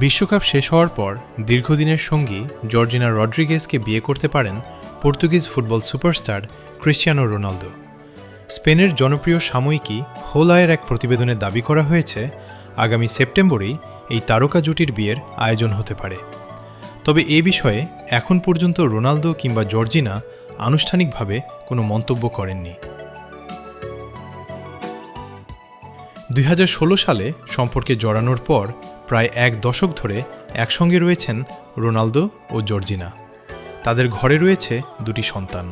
বিশ্বকাপ শেষ হওয়ার পর দীর্ঘদিনের সঙ্গী জর্জিনা রড্রিগেজকে বিয়ে করতে পারেন Portuguese football superstar Cristiano Ronaldo. স্পেনের জনপ্রিয় সাময়িকী হোলায়ের এক প্রতিবেদনে দাবি করা হয়েছে আগামী সেপ্টেম্বরেই এই তারকা জুটির বিয়ের আয়োজন হতে পারে। তবে এ বিষয়ে এখন পর্যন্ত রোনালদো কিংবা জর্জিনা আনুষ্ঠানিকভাবে কোনো মন্তব্য করেননি। 2016 সালে সম্পর্কে জড়ানোর পর প্রায় এক দশক ধরে একসঙ্গে রয়েছেন রোনালদো ও জর্জিনা। তাদের ঘরে রয়েছে দুটি সন্তান।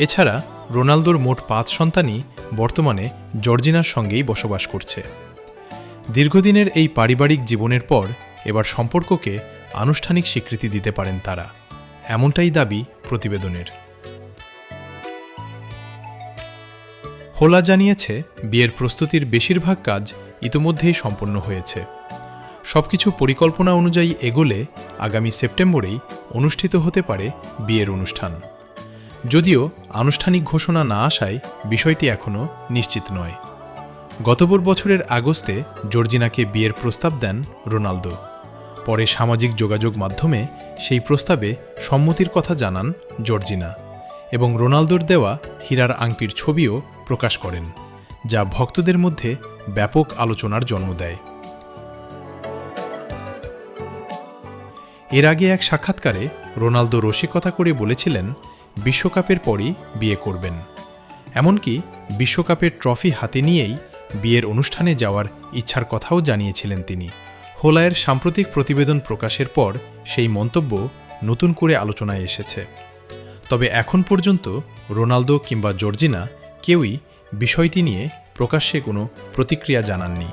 এছাড়া রোনালদোর মোট 5 সন্তানই বর্তমানে জর্জিনার সঙ্গেই বসবাস করছে। দীর্ঘদিনের এই পারিবারিক জীবনের পর এবার সম্পর্ককে আনুষ্ঠানিক স্বীকৃতি দিতে পারেন তারা, এমনটাই দাবি প্রতিবেদনের। হোলা জানিয়েছে বিয়ের প্রস্তুতির বেশিরভাগ কাজ ইতোমধ্যেই সম্পন্ন হয়েছে। সবকিছু পরিকল্পনা অনুযায়ী এগোলে আগামী সেপ্টেম্বরেই অনুষ্ঠিত হতে পারে বিয়ের অনুষ্ঠান। যদিও আনুষ্ঠানিক ঘোষণা না আসায় বিষয়টি এখনও নিশ্চিত নয়। গত বছরের আগস্টে জর্জিনাকে বিয়ের প্রস্তাব দেন রোনালদো। পরে সামাজিক যোগাযোগ মাধ্যমে সেই প্রস্তাবে সম্মতির কথা জানান জর্জিনা এবং রোনালদোর দেওয়া হীরার আংটির ছবিও প্রকাশ করেন, যা ভক্তদের মধ্যে ব্যাপক আলোচনার জন্ম দেয়। এর আগে এক সাক্ষাৎকারে রোনালদো রসিকতা করে বলেছিলেন বিশ্বকাপের পরই বিয়ে করবেন। এমনকি বিশ্বকাপের ট্রফি হাতে নিয়েই বিয়ের অনুষ্ঠানে যাওয়ার ইচ্ছার কথাও জানিয়েছিলেন তিনি। হোলায়ের সাম্প্রতিক প্রতিবেদন প্রকাশের পর সেই মন্তব্য নতুন করে আলোচনায় এসেছে। তবে এখন পর্যন্ত রোনালদো কিংবা জর্জিনা কেউই বিষয়টি নিয়ে প্রকাশ্যে কোনো প্রতিক্রিয়া জানাননি।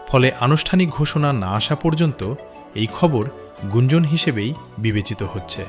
ফলে আনুষ্ঠানিক ঘোষণা না আসা পর্যন্ত এই খবর গুঞ্জন হিসেবেই বিবেচিত হচ্ছে।